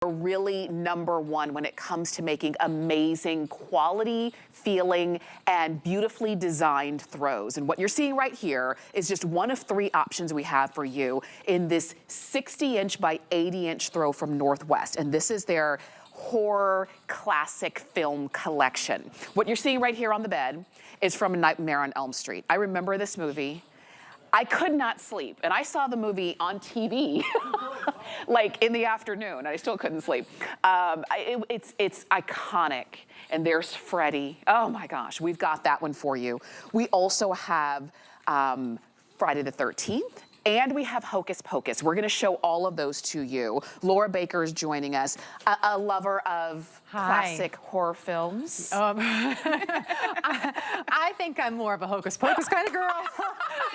really #1 when it comes to making amazing quality, feeling, and beautifully designed throws. And what you're seeing right here is just one of 3 options we have for you in this 60-inch by 80-inch throw from Northwest. And this is their horror classic film collection. What you're seeing right here on the bed is from Nightmare on Elm Street. I remember this movie. I could not sleep, and I saw the movie on TV, like in the afternoon, and I still couldn't sleep. It's iconic, and there's Freddy. Oh my gosh, we've got that one for you. We also have Friday the 13th, and we have Hocus Pocus. We're gonna show all of those to you. Laura Baker is joining us, a lover of classic horror films. I think I'm more of a Hocus Pocus kind of girl.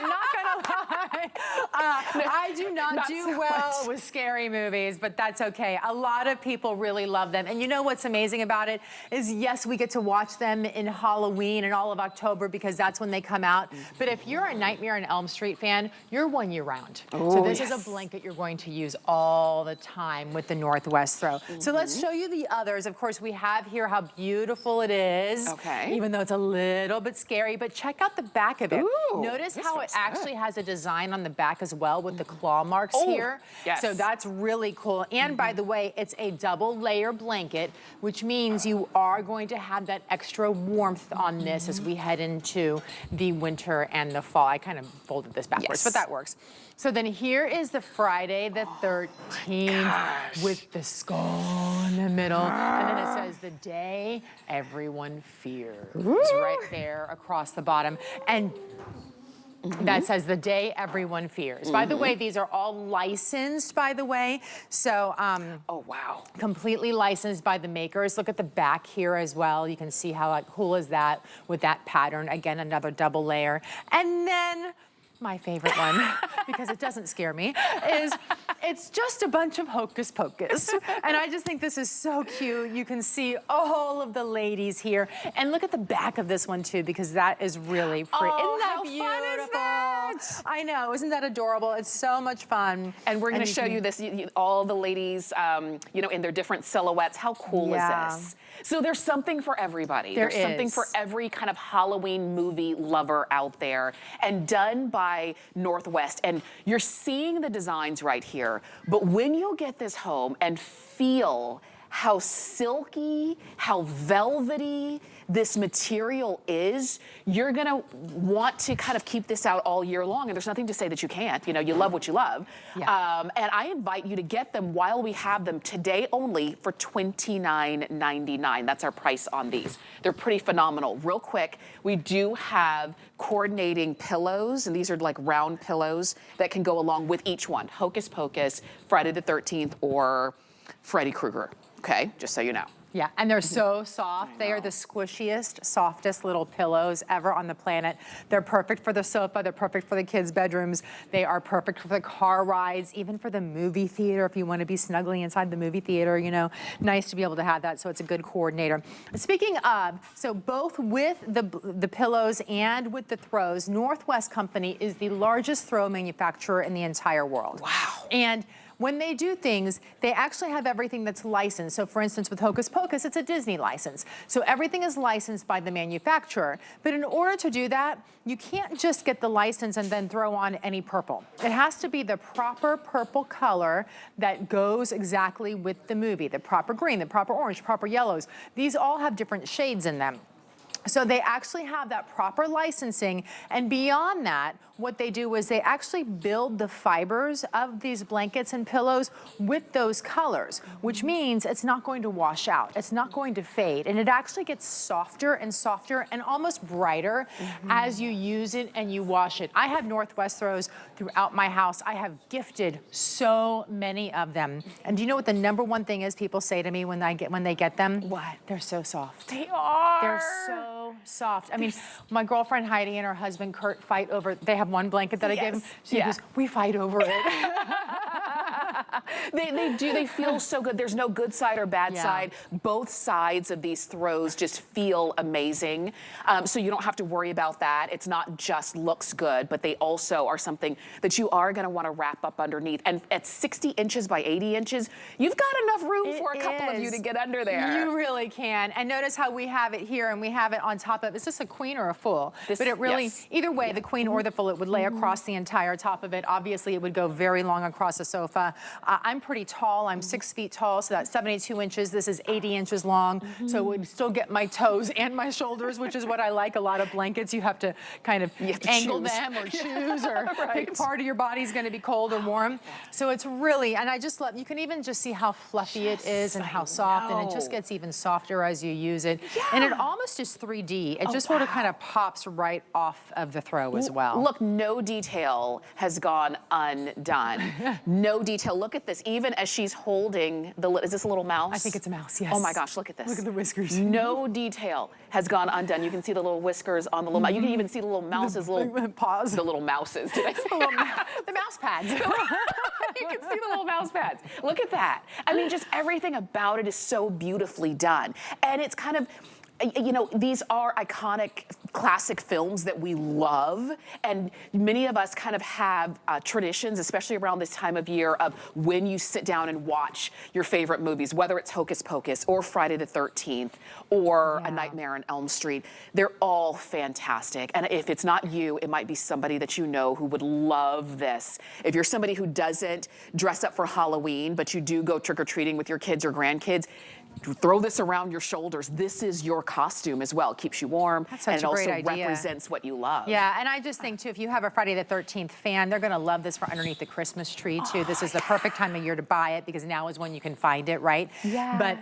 Not gonna lie. I do not do so well with scary movies, but that's okay. A lot of people really love them. And you know what's amazing about it is, yes, we get to watch them in Halloween and all of October because that's when they come out. But if you're a Nightmare on Elm Street fan, you're one year round. So this is a blanket you're going to use all the time with the Northwest throw. So let's show you the others. Of course, we have here how beautiful it is. Okay. Even though it's a little bit scary, but check out the back of it. Ooh, notice how it actually has a design on the back as well with the claw marks here. Yes. So that's really cool. And by the way, it's a double layer blanket, which means you are going to have that extra warmth on this as we head into the winter and the fall. I kind of folded this backwards, but that works. So then here is the Friday the 13th with the skull in the middle. And then it says the day everyone fears. Right there across the bottom. And that says the day everyone fears. By the way, these are all licensed, by the way. So, oh, wow. Completely licensed by the makers. Look at the back here as well. You can see how cool is that with that pattern. Again, another double layer. And then my favorite one, because it doesn't scare me, is it's just a bunch of Hocus Pocus. And I just think this is so cute. You can see all of the ladies here. And look at the back of this one too, because that is really pretty. Oh, isn't that how beautiful? fun is that? I know, isn't that adorable? It's so much fun. And we're gonna show you this, all the ladies, you know, in their different silhouettes. How cool is this? So there's something for everybody. There's something for every kind of Halloween movie lover out there, and done by Northwest. And you're seeing the designs right here, but when you get this home and feel how silky, how velvety this material is, you're gonna want to kind of keep this out all year long, and there's nothing to say that you can't. You know, you love what you love. And I invite you to get them while we have them today only for $29.99. That's our price on these. They're pretty phenomenal. Real quick, we do have coordinating pillows, and these are like round pillows that can go along with each one. Hocus Pocus, Friday the 13th, or Freddy Krueger. Okay, just so you know. Yeah, and they're so soft. They are the squishiest, softest little pillows ever on the planet. They're perfect for the sofa. They're perfect for the kids' bedrooms. They are perfect for the car rides, even for the movie theater if you want to be snuggling inside the movie theater, you know. Nice to be able to have that, so it's a good coordinator. Speaking of, so both with the pillows and with the throws, Northwest Company is the largest throw manufacturer in the entire world. Wow. And when they do things, they actually have everything that's licensed. So for instance, with Hocus Pocus, it's a Disney license. So everything is licensed by the manufacturer. But in order to do that, you can't just get the license and then throw on any purple. It has to be the proper purple color that goes exactly with the movie, the proper green, the proper orange, proper yellows. These all have different shades in them. So they actually have that proper licensing, and beyond that, what they do is they actually build the fibers of these blankets and pillows with those colors, which means it's not going to wash out, it's not going to fade, and it actually gets softer and almost brighter as you use it and you wash it. I have Northwest throws throughout my house. I have gifted so many of them. And do you know what the #1 thing is people say to me when they get them? What? They're so soft. They are. They're so soft. I mean, my girlfriend Heidi and her husband Kurt fight over, they have one blanket that I gave them. She goes, we fight over it. They feel so good. There's no good side or bad side. Both sides of these throws just feel amazing. So you don't have to worry about that. It's not just looks good, but they also are something that you are gonna wanna wrap up underneath. And at 60 inches by 80 inches, you've got enough room for a couple of you to get under there. You really can. And notice how we have it here and we have it on top of, is this a queen or a full? But it really, either way, the queen or the full, it would lay across the entire top of it. Obviously, it would go very long across the sofa. I'm pretty tall. I'm 6 feet tall, so that's 72 inches. This is 80 inches long, so it would still get my toes and my shoulders, which is what I like. A lot of blankets, you have to kind of angle them or choose or pick part of your body's going to be cold or warm. So it's really, and I just love, you can even just see how fluffy it is and how soft, and it just gets even softer as you use it. And it almost is 3D. It just sort of kind of pops right off of the throw as well. Look, no detail has gone undone. No detail. Look at this. Even as she's holding the, is this a little mouse? I think it's a mouse, yes. Oh my gosh, look at this. Look at the whiskers. No detail has gone undone. You can see the little whiskers on the little mouse. You can even see the little mouse's little paws. The little mouses. Did I say the mouse pads. You can see the little mouse pads. Look at that. I mean, just everything about it is so beautifully done. And it's kind of, you know, these are iconic classic films that we love, and many of us kind of have traditions, especially around this time of year, of when you sit down and watch your favorite movies, whether it's Hocus Pocus or Friday the 13th or A Nightmare on Elm Street. They're all fantastic, and if it's not you, it might be somebody that you know who would love this. If you're somebody who doesn't dress up for Halloween, but you do go trick-or-treating with your kids or grandkids, throw this around your shoulders. This is your costume as well. It keeps you warm. That's such and a it great also idea. represents what you love. Yeah, and I just think too, if you have a Friday the 13th fan, they're gonna love this for underneath the Christmas tree too. This is the perfect time of year to buy it because now is when you can find it, right? Yeah. But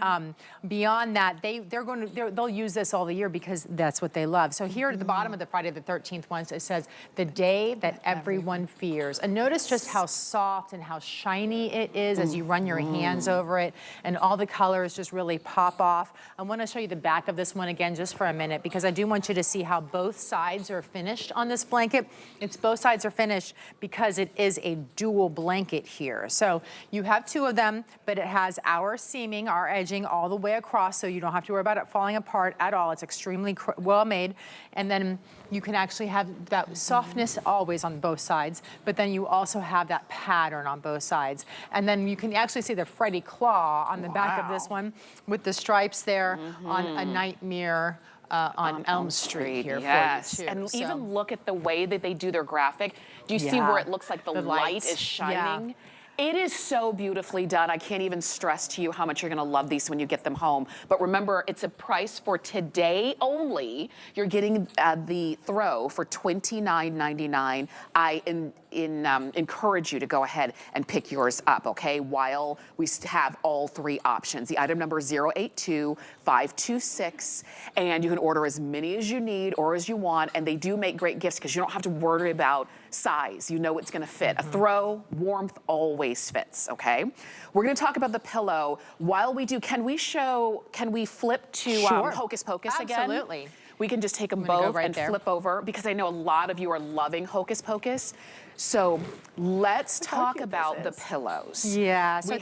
beyond that, they'll use this all the year because that's what they love. So here at the bottom of the Friday the 13th one, it says, the day that everyone fears. And notice just how soft and how shiny it is as you run your hands over it, and all the colors just really pop off. I want to show you the back of this one again just for a minute because I do want you to see how both sides are finished on this blanket. It's both sides are finished because it is a dual blanket here. So you have two of them, but it has our seaming, our edging all the way across, so you don't have to worry about it falling apart at all. It's extremely well made. And then you can actually have that softness always on both sides, but then you also have that pattern on both sides. And then you can actually see the Freddy claw on the back of this one with the stripes there on A Nightmare on Elm Street here for you too. And even look at the way that they do their graphic. Do you see where it looks like the light is shining? Yeah. It is so beautifully done. I can't even stress to you how much you're gonna love these when you get them home. But remember, it's a price for today only. You're getting the throw for $29.99. I encourage you to go ahead and pick yours up, okay? While we have all three options. The item number is 082526, and you can order as many as you need or as you want, and they do make great gifts because you don't have to worry about size. You know it's gonna fit. A throw, warmth always fits, okay? We're gonna talk about the pillow. While we do, can we flip to Hocus Pocus again? Absolutely. We can just take them both and flip over because I know a lot of you are loving Hocus Pocus. So let's talk about the pillows. Yeah. So